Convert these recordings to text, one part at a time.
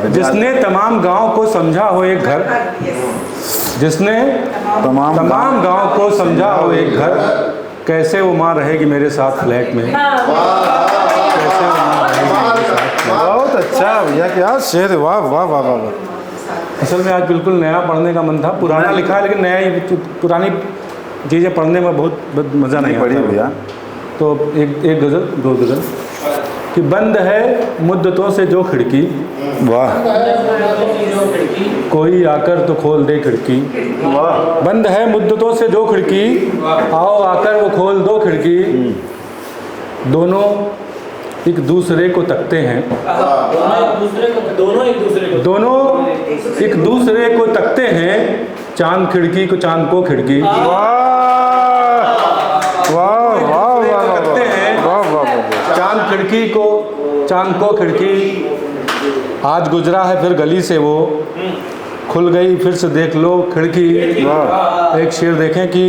जिसने तमाम गांव को समझा हो एक घर, जिसने तमाम गांव को समझा हो एक घर, कैसे वो माँ रहेगी मेरे साथ फ्लैट में, कैसे वो माँ रहेगी मेरे साथ। बहुत अच्छा भैया, क्या शेर, वाह वाह वाह वाह। असल में आज बिल्कुल नया पढ़ने का मन था, पुराना लिखा है लेकिन नया ही, पुरानी चीज़ें पढ़ने में बहुत मज़ा नहीं पड़ी आता भैया। तो एक गज़ल, दो गज़ल कि बंद है मुद्दतों से जो खिड़की, वाह, कोई आकर तो खोल दे खिड़की, वाह, बंद है मुद्दतों से जो खिड़की, आओ आकर वो खोल दो खिड़की, दोनों एक दूसरे को तकते हैं, दोनों एक दूसरे को तकते हैं, चांद खिड़की को चांद को खिड़की, वाह वाह वाह वाह तकते हैं, वाह वाह, चांद खिड़की को चांद को खिड़की, आज गुजरा है फिर गली से वो, खुल गई फिर से देख लो खिड़की। एक शेर देखें कि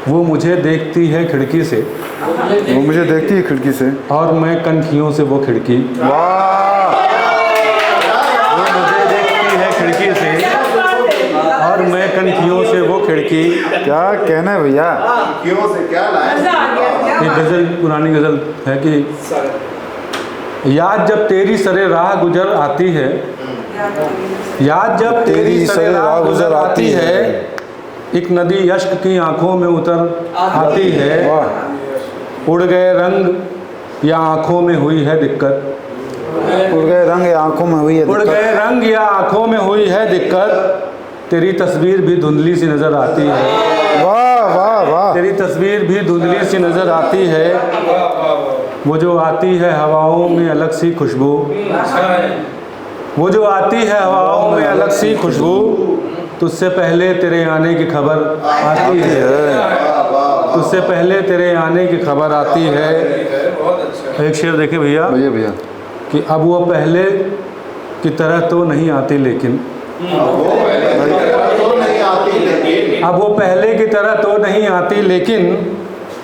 वो मुझे देखती है खिड़की से, वो मुझे देखती है खिड़की से, और मैं कनखियों से वो खिड़की, वाह, वो मुझे देखती है खिड़की से और मैं कनखियों से वो खिड़की। क्या कहना है भैया। क्यों से क्या लाया? एक गज़ल, पुरानी गज़ल है कि याद जब तेरी सरे राह गुजर आती है, याद जब तेरी सरे राह गुजर आती है, एक नदी यश्क की आंखों में उतर आती है, उड़ गए रंग या आंखों में हुई है दिक्कत, उड़ गए रंग या आंखों में हुई है उड़ दिक्कत, गए रंग या आंखों में हुई है दिक्कत, तेरी तस्वीर भी धुंधली सी नज़र आती है, वाह वाह वाह, तेरी तस्वीर भी धुंधली सी नज़र आती है, वो जो आती है हवाओं में अलग सी खुशबू, वो जो आती है हवाओं में अलग सी खुशबू, तुझसे पहले तेरे आने की खबर आती है, तुझसे पहले तेरे आने की खबर आती है। एक शेर देखे भैया भैया भैया कि अब वो पहले की तरह तो नहीं आती लेकिन, अब वो पहले की तरह तो नहीं आती लेकिन,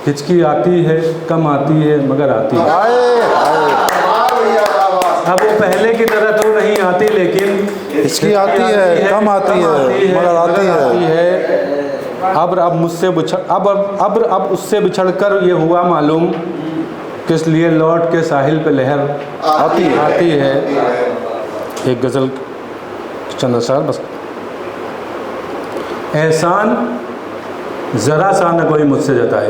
हिचकी आती है कम आती है मगर आती है। अब वो पहले की तरह तो नहीं आती लेकिन, हिचकी आती है कम आती है मगर आती है। अब मुझसे अब उससे बिछड़कर ये हुआ मालूम, किस लिए लौट के साहिल पे लहर आती है। एक गज़ल चंद अशआर बस। एहसान ज़रा सा न कोई मुझसे जताए,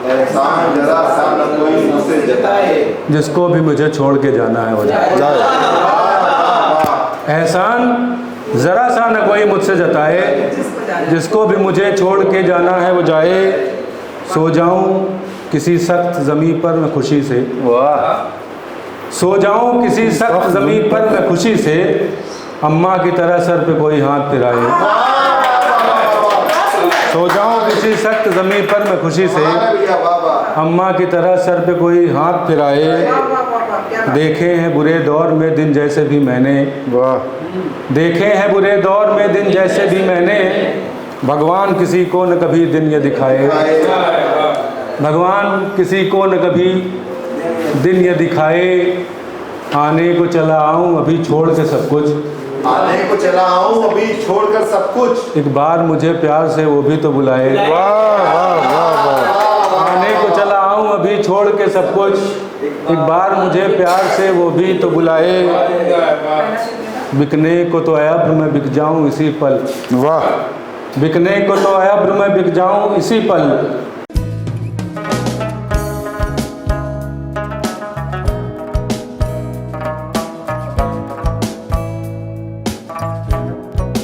एहसान जरा सा न कोई मुझसे जताए, जिसको भी मुझे छोड़ के जाना है वो जाए। एहसान ज़रा सा न कोई मुझसे जताए, जिसको भी मुझे छोड़ के जाना है वो जाए। सो जाऊं किसी सख्त ज़मीं पर मैं खुशी से, वाह, सो जाऊं किसी सख्त ज़मीं पर मैं खुशी से, अम्मा की तरह सर पे कोई हाथ फिराए। सो जाऊं किसी सख्त ज़मीं पर मैं खुशी से, अम्मा की तरह सर पे कोई हाथ फिराए। देखे हैं बुरे दौर में दिन जैसे भी मैंने, वाह, देखे हैं बुरे दौर में दिन जैसे भी मैंने, भगवान किसी को न कभी दिन ये दिखाए, भगवान किसी को न कभी दिन ये दिखाए। आने को चला आऊँ अभी छोड़ के सब कुछ, आने को चला आऊं अभी छोड़कर सब कुछ, एक बार मुझे प्यार से वो भी तो बुलाए। वाह वाह वाह वाह, आने को चला आऊँ अभी छोड़ के सब कुछ, एक बार मुझे प्यार से वो भी तो बुलाए। बिकने को तो अब्र मैं बिक जाऊँ इसी पल, वाह, बिकने को तो अब्र मैं बिक जाऊँ इसी पल,